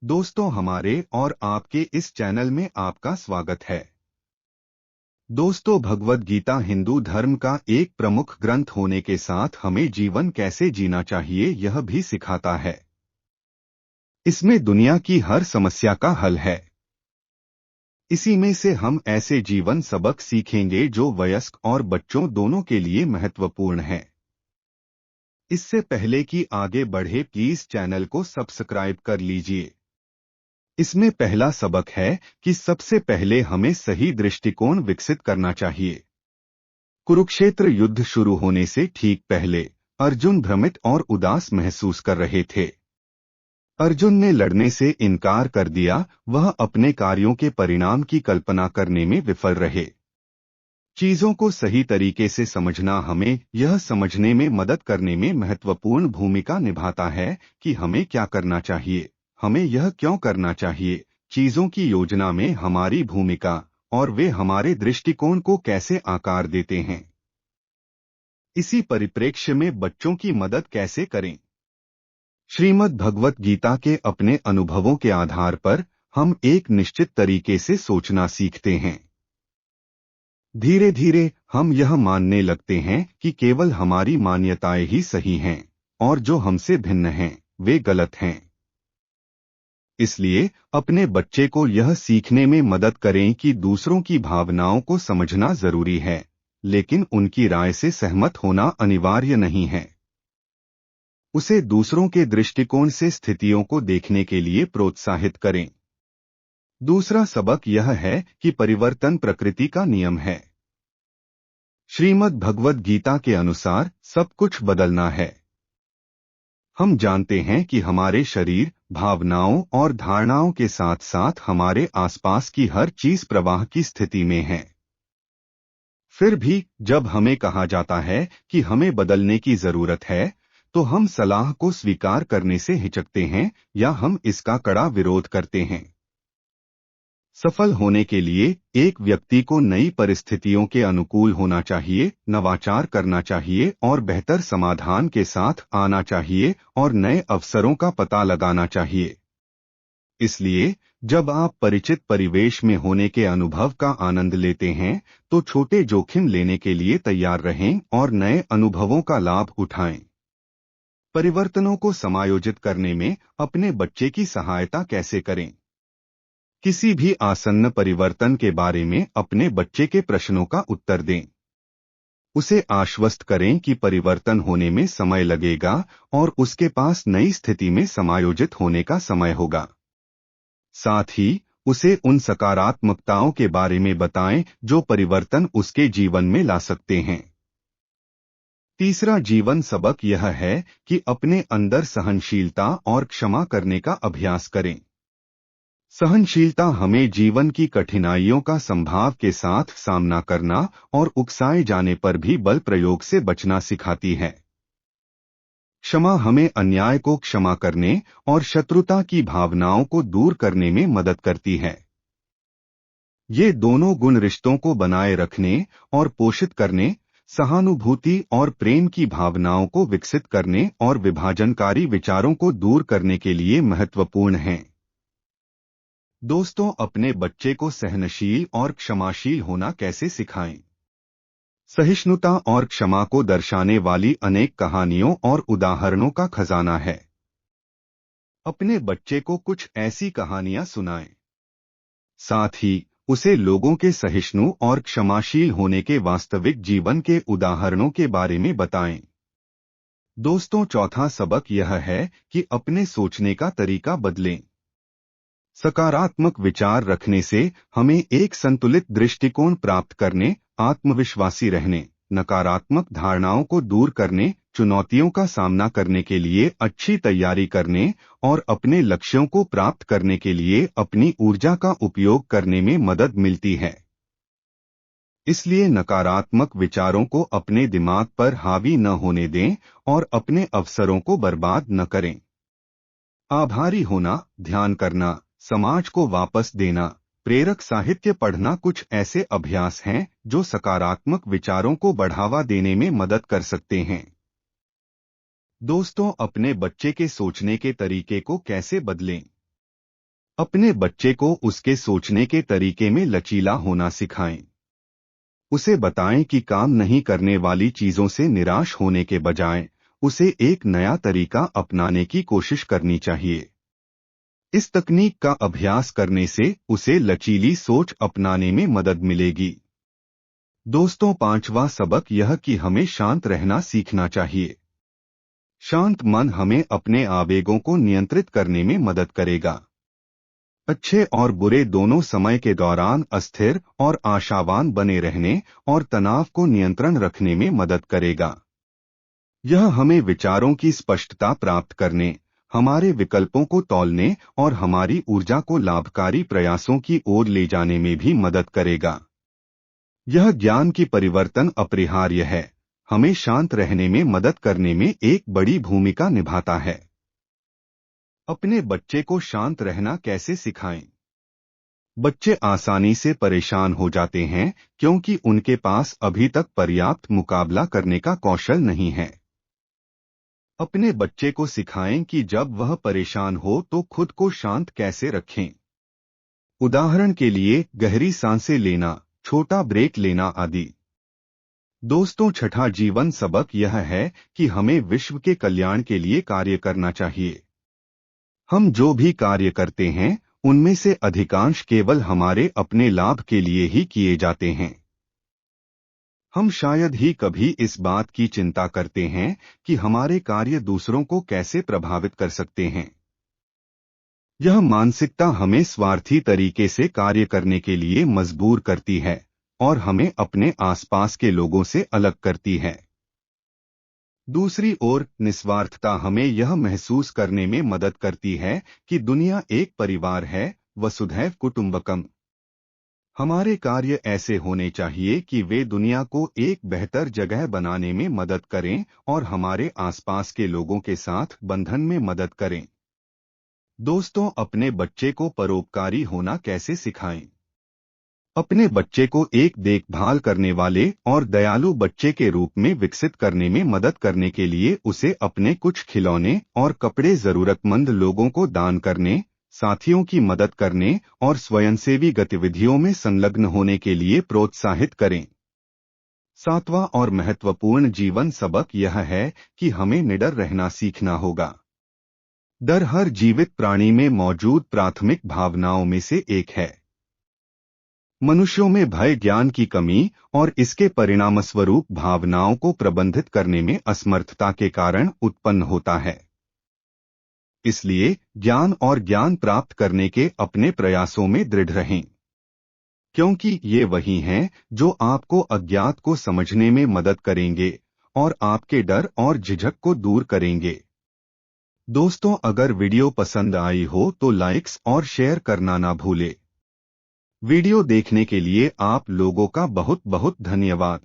दोस्तों, हमारे और आपके इस चैनल में आपका स्वागत है। दोस्तों, भगवद गीता हिंदू धर्म का एक प्रमुख ग्रंथ होने के साथ हमें जीवन कैसे जीना चाहिए यह भी सिखाता है। इसमें दुनिया की हर समस्या का हल है। इसी में से हम ऐसे जीवन सबक सीखेंगे जो वयस्क और बच्चों दोनों के लिए महत्वपूर्ण है। इससे पहले कि आगे बढ़े, प्लीज चैनल को सब्सक्राइब कर लीजिए। इसमें पहला सबक है कि सबसे पहले हमें सही दृष्टिकोण विकसित करना चाहिए। कुरुक्षेत्र युद्ध शुरू होने से ठीक पहले अर्जुन भ्रमित और उदास महसूस कर रहे थे। अर्जुन ने लड़ने से इनकार कर दिया, वह अपने कार्यों के परिणाम की कल्पना करने में विफल रहे। चीजों को सही तरीके से समझना हमें यह समझने में मदद करने में महत्वपूर्ण भूमिका निभाता है कि हमें क्या करना चाहिए, हमें यह क्यों करना चाहिए, चीजों की योजना में हमारी भूमिका और वे हमारे दृष्टिकोण को कैसे आकार देते हैं। इसी परिप्रेक्ष्य में बच्चों की मदद कैसे करें। श्रीमद् भगवत गीता के अपने अनुभवों के आधार पर हम एक निश्चित तरीके से सोचना सीखते हैं। धीरे धीरे हम यह मानने लगते हैं कि केवल हमारी मान्यताएं ही सही हैं और जो हमसे भिन्न हैं वे गलत हैं। इसलिए अपने बच्चे को यह सीखने में मदद करें कि दूसरों की भावनाओं को समझना जरूरी है, लेकिन उनकी राय से सहमत होना अनिवार्य नहीं है। उसे दूसरों के दृष्टिकोण से स्थितियों को देखने के लिए प्रोत्साहित करें। दूसरा सबक यह है कि परिवर्तन प्रकृति का नियम है। श्रीमद् भगवद गीता के अनुसार सब कुछ बदलना है। हम जानते हैं कि हमारे शरीर, भावनाओं और धारणाओं के साथ साथ हमारे आसपास की हर चीज प्रवाह की स्थिति में है। फिर भी जब हमें कहा जाता है कि हमें बदलने की जरूरत है, तो हम सलाह को स्वीकार करने से हिचकते हैं या हम इसका कड़ा विरोध करते हैं। सफल होने के लिए एक व्यक्ति को नई परिस्थितियों के अनुकूल होना चाहिए, नवाचार करना चाहिए और बेहतर समाधान के साथ आना चाहिए और नए अवसरों का पता लगाना चाहिए। इसलिए जब आप परिचित परिवेश में होने के अनुभव का आनंद लेते हैं, तो छोटे जोखिम लेने के लिए तैयार रहें और नए अनुभवों का लाभ उठाएं। परिवर्तनों को समायोजित करने में अपने बच्चे की सहायता कैसे करें। किसी भी आसन्न परिवर्तन के बारे में अपने बच्चे के प्रश्नों का उत्तर दें। उसे आश्वस्त करें कि परिवर्तन होने में समय लगेगा और उसके पास नई स्थिति में समायोजित होने का समय होगा। साथ ही उसे उन सकारात्मकताओं के बारे में बताएं जो परिवर्तन उसके जीवन में ला सकते हैं। तीसरा जीवन सबक यह है कि अपने अंदर सहनशीलता और क्षमा करने का अभ्यास करें। सहनशीलता हमें जीवन की कठिनाइयों का संभाव के साथ सामना करना और उकसाए जाने पर भी बल प्रयोग से बचना सिखाती है। क्षमा हमें अन्याय को क्षमा करने और शत्रुता की भावनाओं को दूर करने में मदद करती है। ये दोनों गुण रिश्तों को बनाए रखने और पोषित करने, सहानुभूति और प्रेम की भावनाओं को विकसित करने और विभाजनकारी विचारों को दूर करने के लिए महत्वपूर्ण हैं। दोस्तों, अपने बच्चे को सहनशील और क्षमाशील होना कैसे सिखाएं। सहिष्णुता और क्षमा को दर्शाने वाली अनेक कहानियों और उदाहरणों का खजाना है। अपने बच्चे को कुछ ऐसी कहानियां सुनाएं। साथ ही उसे लोगों के सहिष्णु और क्षमाशील होने के वास्तविक जीवन के उदाहरणों के बारे में बताएं। दोस्तों, चौथा सबक यह है कि अपने सोचने का तरीका बदलें। सकारात्मक विचार रखने से हमें एक संतुलित दृष्टिकोण प्राप्त करने, आत्मविश्वासी रहने, नकारात्मक धारणाओं को दूर करने, चुनौतियों का सामना करने के लिए अच्छी तैयारी करने और अपने लक्ष्यों को प्राप्त करने के लिए अपनी ऊर्जा का उपयोग करने में मदद मिलती है। इसलिए नकारात्मक विचारों को अपने दिमाग पर हावी न होने दें और अपने अवसरों को बर्बाद न करें। आभारी होना, ध्यान करना, समाज को वापस देना, प्रेरक साहित्य पढ़ना कुछ ऐसे अभ्यास हैं जो सकारात्मक विचारों को बढ़ावा देने में मदद कर सकते हैं। दोस्तों, अपने बच्चे के सोचने के तरीके को कैसे बदलें। अपने बच्चे को उसके सोचने के तरीके में लचीला होना सिखाएं। उसे बताएं कि काम नहीं करने वाली चीजों से निराश होने के बजाय उसे एक नया तरीका अपनाने की कोशिश करनी चाहिए। इस तकनीक का अभ्यास करने से उसे लचीली सोच अपनाने में मदद मिलेगी। दोस्तों, पांचवा सबक यह कि हमें शांत रहना सीखना चाहिए। शांत मन हमें अपने आवेगों को नियंत्रित करने में मदद करेगा। अच्छे और बुरे दोनों समय के दौरान अस्थिर और आशावान बने रहने और तनाव को नियंत्रण रखने में मदद करेगा। यह हमें विचारों की स्पष्टता प्राप्त करने, हमारे विकल्पों को तौलने और हमारी ऊर्जा को लाभकारी प्रयासों की ओर ले जाने में भी मदद करेगा। यह ज्ञान की परिवर्तन अपरिहार्य है, हमें शांत रहने में मदद करने में एक बड़ी भूमिका निभाता है। अपने बच्चे को शांत रहना कैसे सिखाएं? बच्चे आसानी से परेशान हो जाते हैं क्योंकि उनके पास अभी तक पर्याप्त मुकाबला करने का कौशल नहीं है। अपने बच्चे को सिखाएं कि जब वह परेशान हो तो खुद को शांत कैसे रखें। उदाहरण के लिए गहरी सांसें लेना, छोटा ब्रेक लेना आदि। दोस्तों, छठा जीवन सबक यह है कि हमें विश्व के कल्याण के लिए कार्य करना चाहिए। हम जो भी कार्य करते हैं उनमें से अधिकांश केवल हमारे अपने लाभ के लिए ही किए जाते हैं। हम शायद ही कभी इस बात की चिंता करते हैं कि हमारे कार्य दूसरों को कैसे प्रभावित कर सकते हैं। यह मानसिकता हमें स्वार्थी तरीके से कार्य करने के लिए मजबूर करती है और हमें अपने आसपास के लोगों से अलग करती है। दूसरी ओर निस्वार्थता हमें यह महसूस करने में मदद करती है कि दुनिया एक परिवार है, वसुधैव कुटुंबकम। हमारे कार्य ऐसे होने चाहिए कि वे दुनिया को एक बेहतर जगह बनाने में मदद करें और हमारे आसपास के लोगों के साथ बंधन में मदद करें। दोस्तों, अपने बच्चे को परोपकारी होना कैसे सिखाएं? अपने बच्चे को एक देखभाल करने वाले और दयालु बच्चे के रूप में विकसित करने में मदद करने के लिए उसे अपने कुछ खिलौने और कपड़े जरूरतमंद लोगों को दान करने, साथियों की मदद करने और स्वयंसेवी गतिविधियों में संलग्न होने के लिए प्रोत्साहित करें। सातवां और महत्वपूर्ण जीवन सबक यह है कि हमें निडर रहना सीखना होगा। डर हर जीवित प्राणी में मौजूद प्राथमिक भावनाओं में से एक है। मनुष्यों में भय ज्ञान की कमी और इसके परिणामस्वरूप भावनाओं को प्रबंधित करने में असमर्थता के कारण उत्पन्न होता है। इसलिए ज्ञान और ज्ञान प्राप्त करने के अपने प्रयासों में दृढ़ रहें, क्योंकि ये वही हैं जो आपको अज्ञात को समझने में मदद करेंगे और आपके डर और झिझक को दूर करेंगे। दोस्तों, अगर वीडियो पसंद आई हो तो लाइक्स और शेयर करना ना भूलें। वीडियो देखने के लिए आप लोगों का बहुत बहुत धन्यवाद।